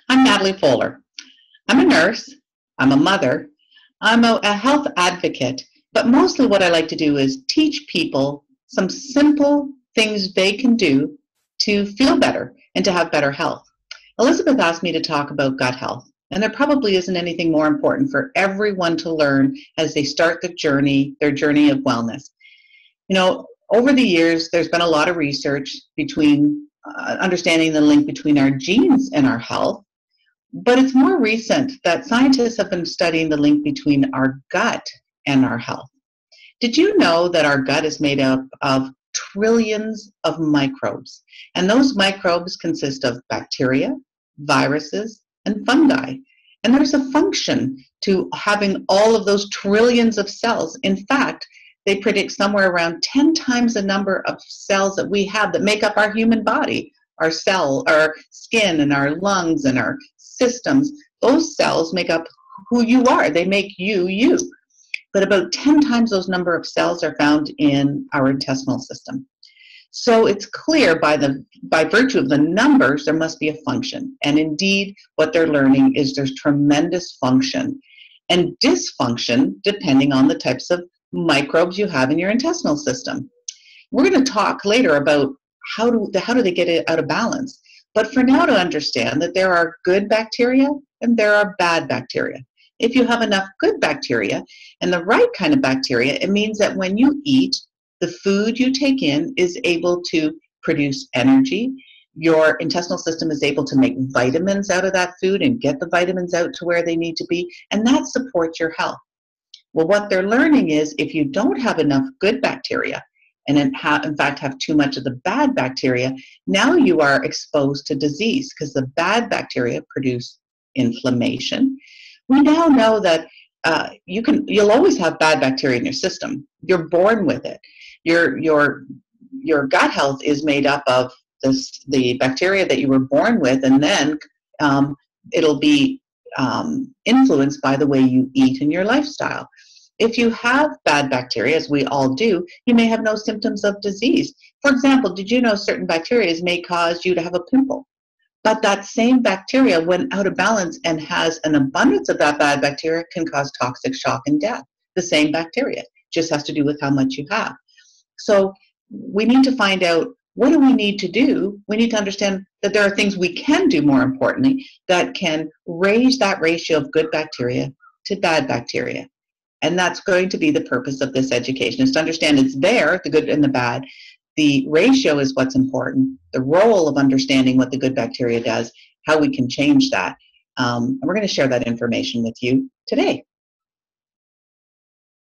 I'm Natalie Foeller. I'm a nurse, I'm a mother, I'm a health advocate, but mostly what I like to do is teach people some simple things they can do to feel better and to have better health. Elizabeth asked me to talk about gut health, and there probably isn't anything more important for everyone to learn as they start their journey of wellness. You know, over the years, there's been a lot of research between understanding the link between our genes and our health. But it's more recent that scientists have been studying the link between our gut and our health. Did you know that our gut is made up of trillions of microbes? And those microbes consist of bacteria, viruses, and fungi. And there's a function to having all of those trillions of cells. In fact, they predict somewhere around 10 times the number of cells that we have that make up our human body, our skin and our lungs and our systems. Those cells make up who you are. They make you, you. But about 10 times those number of cells are found in our intestinal system. So it's clear by virtue of the numbers, there must be a function. And indeed, what they're learning is there's tremendous function and dysfunction depending on the types of microbes you have in your intestinal system. We're going to talk later about how do they get it out of balance. But for now, to understand that there are good bacteria and there are bad bacteria. If you have enough good bacteria and the right kind of bacteria, it means that when you eat, the food you take in is able to produce energy. Your intestinal system is able to make vitamins out of that food and get the vitamins out to where they need to be, and that supports your health. Well, what they're learning is if you don't have enough good bacteria, and in fact have too much of the bad bacteria, now you are exposed to disease because the bad bacteria produce inflammation. We now know that you'll always have bad bacteria in your system. You're born with it. Your gut health is made up of the bacteria that you were born with, and then it'll be influenced by the way you eat and your lifestyle. If you have bad bacteria, as we all do, you may have no symptoms of disease. For example, did you know certain bacteria may cause you to have a pimple? But that same bacteria, when out of balance and has an abundance of that bad bacteria, can cause toxic shock and death. The same bacteria, just has to do with how much you have. So we need to find out, what do we need to do? We need to understand that there are things we can do, more importantly, that can raise that ratio of good bacteria to bad bacteria. And that's going to be the purpose of this education, is to understand it's there, the good and the bad. The ratio is what's important, the role of understanding what the good bacteria does, how we can change that. And we're going to share that information with you today.